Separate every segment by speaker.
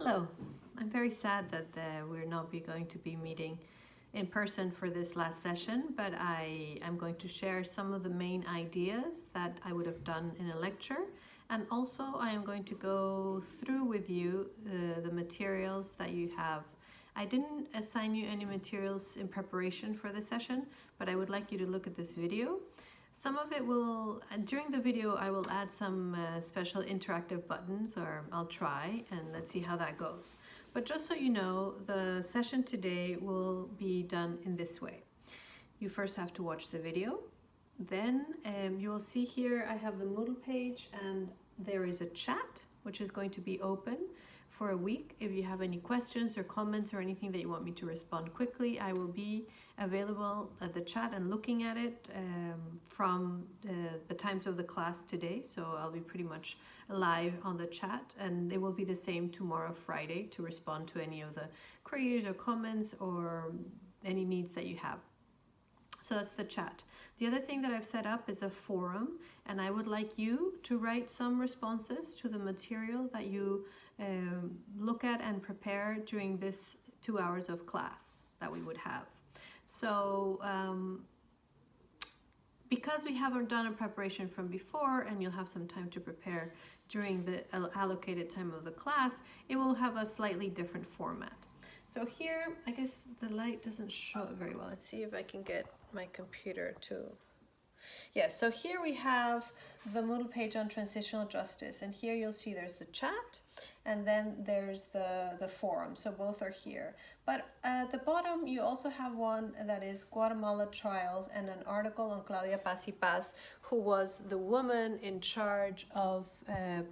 Speaker 1: Hello. I'm very sad that we're not going to be meeting in person for this last session, but I am going to share some of the main ideas that I would have done in a lecture. And also I am going to go through with you the materials that you have. I didn't assign you any materials in preparation for this session, but I would like you to look at this video. Some of it will, during the video, I will add some special interactive buttons, or I'll try, and let's see how that goes. But just so you know, the session today will be done in this way. You first have to watch the video. Then you will see here I have the Moodle page, and there is a chat, which is going to be open for a week. If you have any questions or comments or anything that you want me to respond quickly, I will be available at the chat and looking at it from the times of the class today. So I'll be pretty much live on the chat, and it will be the same tomorrow, Friday, to respond to any of the queries or comments or any needs that you have. So that's the chat. The other thing that I've set up is a forum, and I would like you to write some responses to the material that you look at and prepare during this 2 hours of class that we would have. So because we haven't done a preparation from before, and you'll have some time to prepare during the allocated time of the class, it will have a slightly different format. So here, I guess the light doesn't show it very well. Let's see if I can get my computer to... Yes, so here we have the Moodle page on Transitional Justice, and here you'll see there's the chat, and then there's the forum, so both are here. But at the bottom, you also have one that is Guatemala Trials, and an article on Claudia Paz y Paz, who was the woman in charge of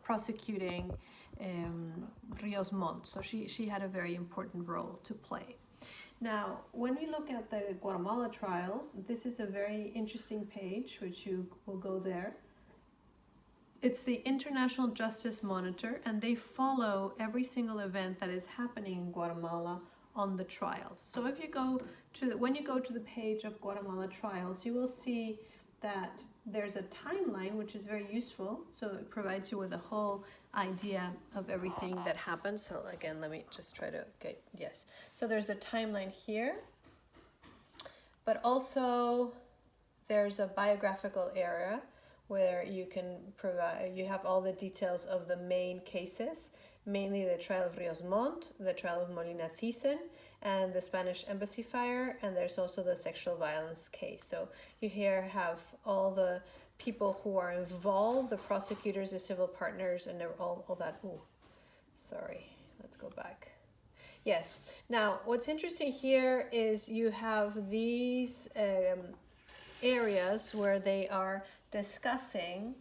Speaker 1: prosecuting Rios Montt. So she had a very important role to play. Now, when we look at the Guatemala trials, this is a very interesting page, which you will go there. It's the International Justice Monitor, and they follow every single event that is happening in Guatemala on the trials. So if you go to when you go to the page of Guatemala trials, you will see that there's a timeline, which is very useful. So it provides you with a whole idea of everything that happens. So again, let me just try to get, yes. So there's a timeline here, but also there's a biographical area where you can provide, you have all the details of the main cases, mainly the trial of Rios Montt, the trial of Molina Thyssen, and the Spanish embassy fire, and there's also the sexual violence case. So you here have all the people who are involved, the prosecutors, the civil partners, and all that. Oh, sorry, let's go back. Yes, now what's interesting here is you have these areas where they are discussing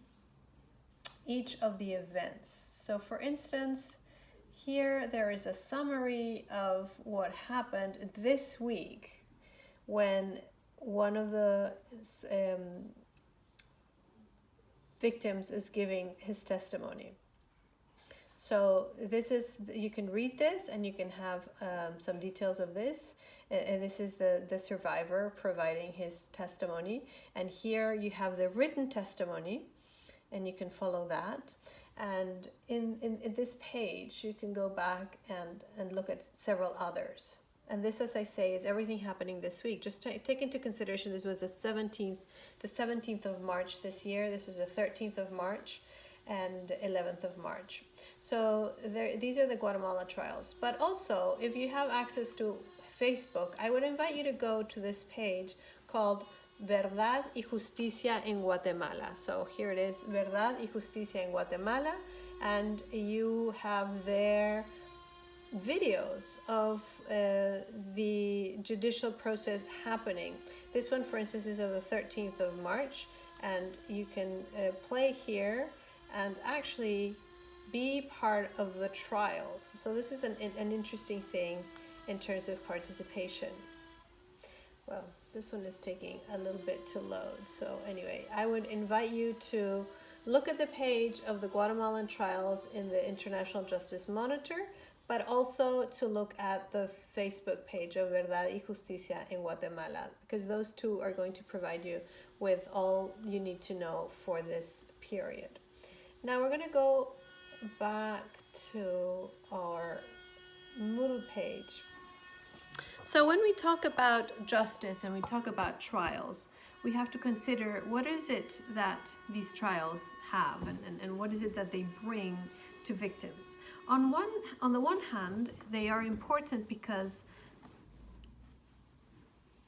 Speaker 1: each of the events. So for instance, here there is a summary of what happened this week when one of the victims is giving his testimony. So this is, you can read this and you can have some details of this. And this is the survivor providing his testimony. And here you have the written testimony, and you can follow that. And in this page, you can go back and look at several others. And this, as I say, is everything happening this week. Just take into consideration, this was the 17th of March this year. This was the 13th of March and 11th of March. So these are the Guatemala trials. But also, if you have access to Facebook, I would invite you to go to this page called Verdad y Justicia en Guatemala. So here it is, Verdad y Justicia en Guatemala, and you have there videos of the judicial process happening. This one, for instance, is of the 13th of March, and you can play here and actually be part of the trials. So this is an interesting thing in terms of participation. Well, this one is taking a little bit to load. So anyway, I would invite you to look at the page of the Guatemalan trials in the International Justice Monitor, but also to look at the Facebook page of Verdad y Justicia en Guatemala, because those two are going to provide you with all you need to know for this period. Now we're going to go back to our Moodle page. So when we talk about justice and we talk about trials, we have to consider what is it that these trials have, and what is it that they bring to victims. On the one hand, they are important because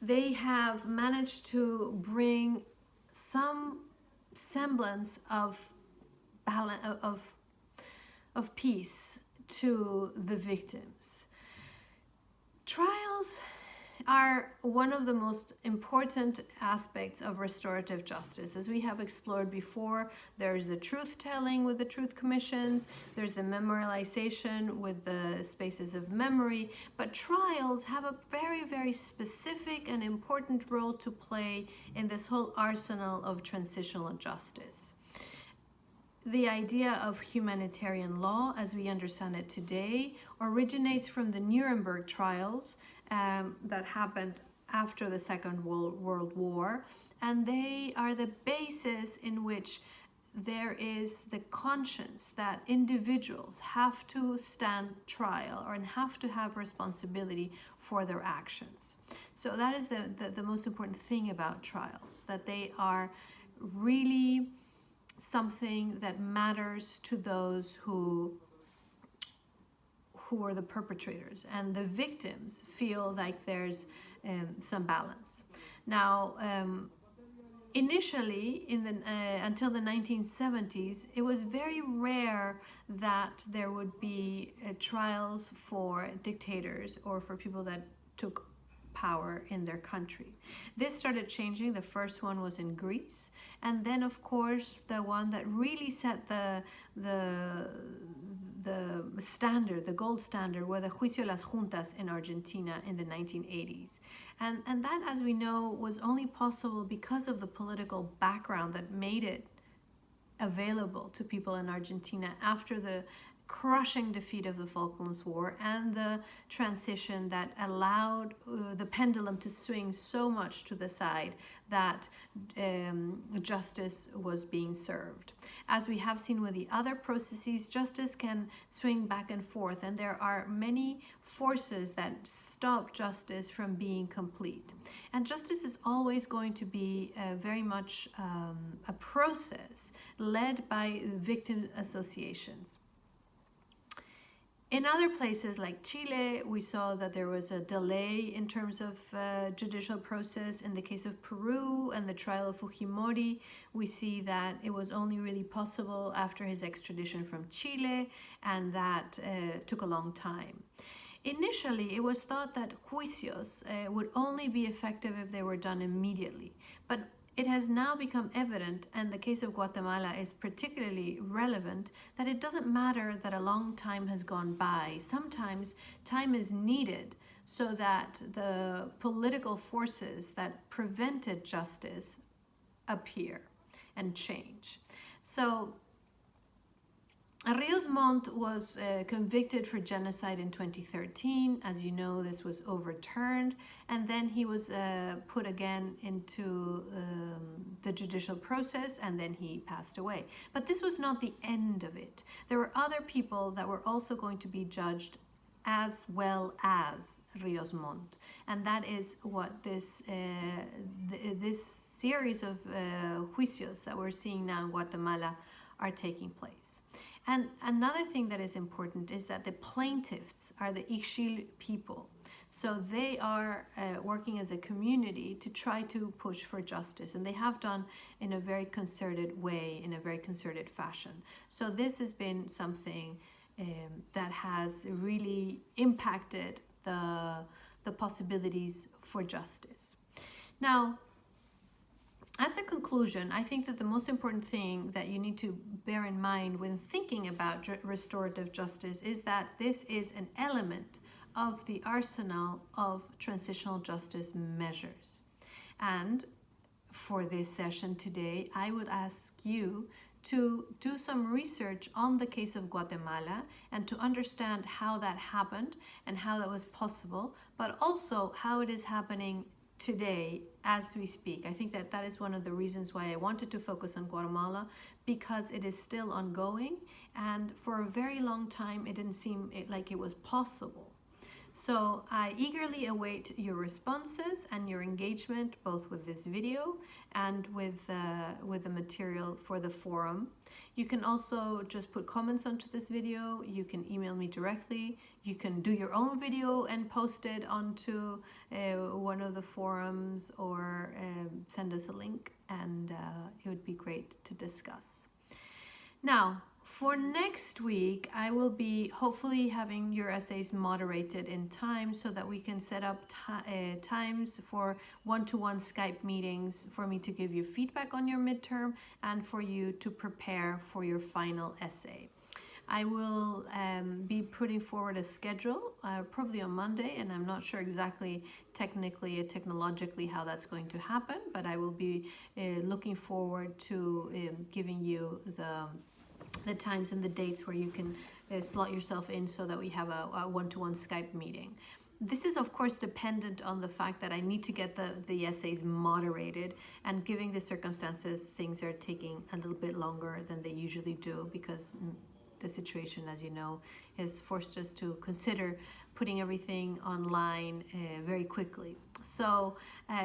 Speaker 1: they have managed to bring some semblance of balance, of peace to the victims. Trials are one of the most important aspects of restorative justice. As we have explored before, there's the truth-telling with the truth commissions, there's the memorialization with the spaces of memory, but trials have a very, very specific and important role to play in this whole arsenal of transitional justice. The idea of humanitarian law, as we understand it today, originates from the Nuremberg trials that happened after the Second World War, and they are the basis in which there is the conscience that individuals have to stand trial or have to have responsibility for their actions. So that is the most important thing about trials, that they are really something that matters to those who are the perpetrators, and the victims feel like there's some balance. Now, initially, until the 1970s, it was very rare that there would be trials for dictators or for people that took power in their country. This started changing. The first one was in Greece, and then of course the one that really set the standard, the gold standard, were the Juicio las Juntas in Argentina in the 1980s. And that, as we know, was only possible because of the political background that made it available to people in Argentina after the crushing defeat of the Falklands War and the transition that allowed the pendulum to swing so much to the side that justice was being served. As we have seen with the other processes, justice can swing back and forth, and there are many forces that stop justice from being complete. And justice is always going to be very much a process led by victim associations. In other places like Chile, we saw that there was a delay in terms of judicial process. In the case of Peru and the trial of Fujimori, we see that it was only really possible after his extradition from Chile, and that took a long time. Initially, it was thought that juicios would only be effective if they were done immediately, but it has now become evident, and the case of Guatemala is particularly relevant, that it doesn't matter that a long time has gone by. Sometimes time is needed so that the political forces that prevented justice appear and change. So Ríos Montt was convicted for genocide in 2013. As you know, this was overturned, and then he was put again into the judicial process, and then he passed away. But this was not the end of it. There were other people that were also going to be judged as well as Ríos Montt, and that is what this series of juicios that we're seeing now in Guatemala are taking place. And another thing that is important is that the plaintiffs are the Ixil people. So they are working as a community to try to push for justice, and they have done in a very concerted way, in a very concerted fashion. So this has been something that has really impacted the possibilities for justice. Now, as a conclusion, I think that the most important thing that you need to bear in mind when thinking about restorative justice is that this is an element of the arsenal of transitional justice measures. And for this session today, I would ask you to do some research on the case of Guatemala and to understand how that happened and how that was possible, but also how it is happening today as we speak. I think that is one of the reasons why I wanted to focus on Guatemala, because it is still ongoing, and for a very long time it didn't seem like it was possible So I eagerly await your responses and your engagement, both with this video and with the material for the forum. You can also just put comments onto this video. You can email me directly. You can do your own video and post it onto one of the forums, or send us a link, and it would be great to discuss. Now, for next week, I will be hopefully having your essays moderated in time so that we can set up times for one-to-one Skype meetings for me to give you feedback on your midterm and for you to prepare for your final essay. I will be putting forward a schedule probably on Monday, and I'm not sure exactly technologically how that's going to happen, but I will be looking forward to giving you the times and the dates where you can slot yourself in so that we have a one-to-one Skype meeting. This is of course dependent on the fact that I need to get the essays moderated, and given the circumstances, things are taking a little bit longer than they usually do, because the situation, as you know, has forced us to consider putting everything online very quickly. So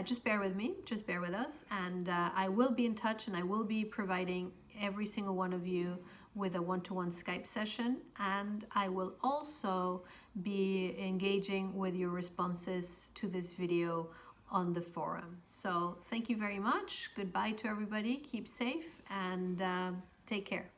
Speaker 1: just bear with me, just bear with us, and I will be in touch, and I will be providing every single one of you with a one-to-one Skype session, and I will also be engaging with your responses to this video on the forum. So thank you very much. Goodbye to everybody. Keep safe and take care.